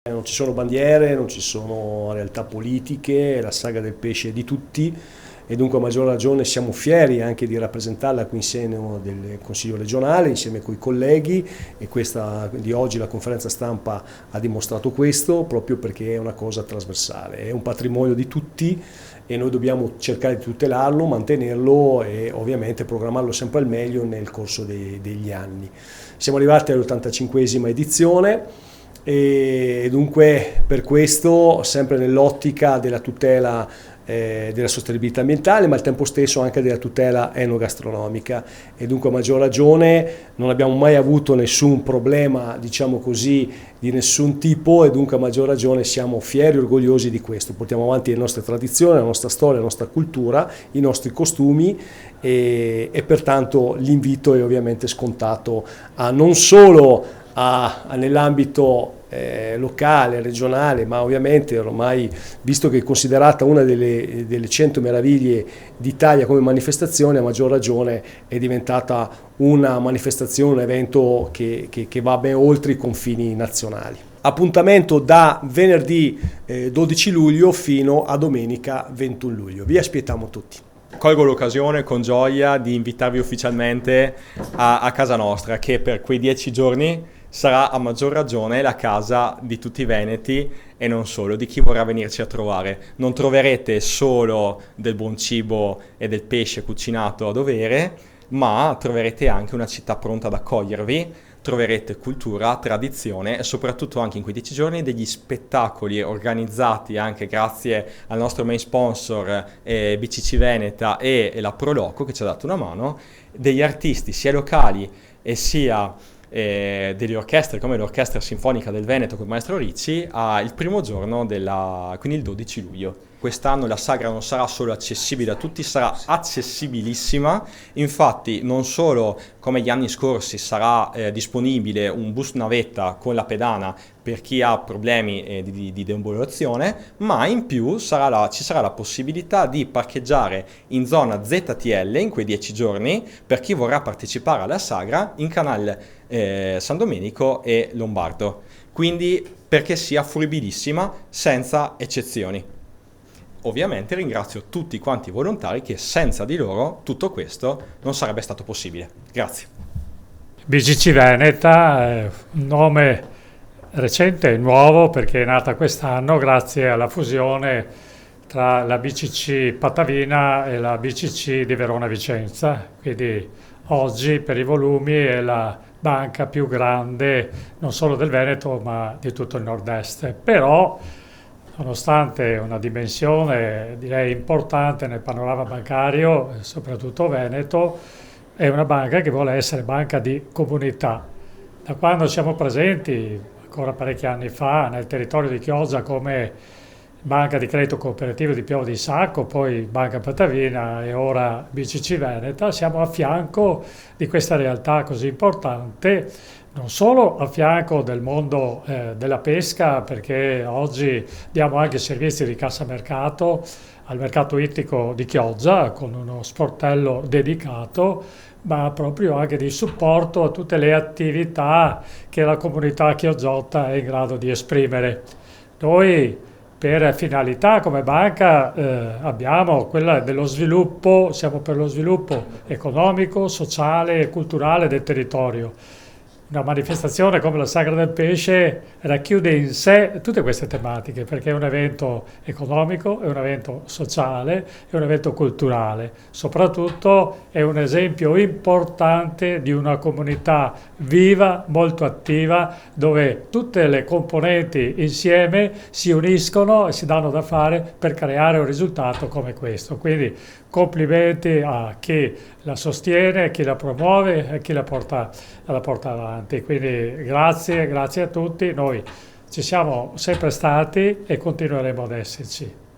Non ci sono bandiere, non ci sono realtà politiche, la saga del pesce è di tutti e dunque a maggior ragione siamo fieri anche di rappresentarla qui in seno del Consiglio regionale insieme coi colleghi, e questa di oggi la conferenza stampa ha dimostrato questo, proprio perché è una cosa trasversale, è un patrimonio di tutti e noi dobbiamo cercare di tutelarlo, mantenerlo e ovviamente programmarlo sempre al meglio nel corso degli anni. Siamo arrivati all'85esima edizione. E dunque per questo, sempre nell'ottica della tutela della sostenibilità ambientale, ma al tempo stesso anche della tutela enogastronomica, e dunque a maggior ragione non abbiamo mai avuto nessun problema, diciamo così, di nessun tipo, e dunque a maggior ragione siamo fieri e orgogliosi di questo. Portiamo avanti le nostre tradizioni, la nostra storia, la nostra cultura, i nostri costumi e pertanto l'invito è ovviamente scontato a non solo nell'ambito locale, regionale, ma ovviamente ormai, visto che è considerata una delle 100 meraviglie d'Italia come manifestazione, a maggior ragione è diventata una manifestazione, un evento che va ben oltre i confini nazionali. Appuntamento da venerdì 12 luglio fino a domenica 21 luglio. Vi aspettiamo tutti. Colgo l'occasione con gioia di invitarvi ufficialmente a casa nostra, che per quei 10 giorni sarà a maggior ragione la casa di tutti i veneti e non solo, di chi vorrà venirci a trovare. Non troverete solo del buon cibo e del pesce cucinato a dovere, ma troverete anche una città pronta ad accogliervi, troverete cultura, tradizione e soprattutto anche in quei 10 giorni degli spettacoli organizzati anche grazie al nostro main sponsor BCC Veneta e la Proloco che ci ha dato una mano, degli artisti sia locali e sia delle orchestre come l'Orchestra Sinfonica del Veneto con il maestro Ricci il primo giorno quindi il 12 luglio. Quest'anno la sagra non sarà solo accessibile a tutti, sarà accessibilissima, infatti non solo come gli anni scorsi sarà disponibile un bus navetta con la pedana per chi ha problemi di deambulazione, ma in più ci sarà la possibilità di parcheggiare in zona ZTL in quei 10 giorni per chi vorrà partecipare alla sagra in canale San Domenico e Lombardo, quindi perché sia fruibilissima senza eccezioni. Ovviamente ringrazio tutti quanti i volontari che senza di loro tutto questo non sarebbe stato possibile. Grazie. BCC Veneta è un nome recente e nuovo perché è nata quest'anno grazie alla fusione tra la BCC Patavina e la BCC di Verona Vicenza, quindi oggi per i volumi è la banca più grande non solo del Veneto ma di tutto il nord-est, però nonostante una dimensione direi importante nel panorama bancario, soprattutto veneto, è una banca che vuole essere banca di comunità. Da quando siamo presenti, ancora parecchi anni fa, nel territorio di Chioggia come banca di credito cooperativo di Pieve di Sacco, poi Banca Patavina e ora BCC Veneta, siamo a fianco di questa realtà così importante, non solo a fianco del mondo della pesca, perché oggi diamo anche servizi di cassamercato al mercato ittico di Chioggia con uno sportello dedicato, ma proprio anche di supporto a tutte le attività che la comunità chioggiotta è in grado di esprimere. Noi per finalità come banca abbiamo quella dello sviluppo, siamo per lo sviluppo economico, sociale e culturale del territorio. Una manifestazione come la Sagra del Pesce racchiude in sé tutte queste tematiche perché è un evento economico, è un evento sociale, è un evento culturale, soprattutto è un esempio importante di una comunità viva, molto attiva, dove tutte le componenti insieme si uniscono e si danno da fare per creare un risultato come questo. Quindi complimenti a chi la sostiene, a chi la promuove e a chi la porta avanti. Quindi grazie a tutti, noi ci siamo sempre stati e continueremo ad esserci.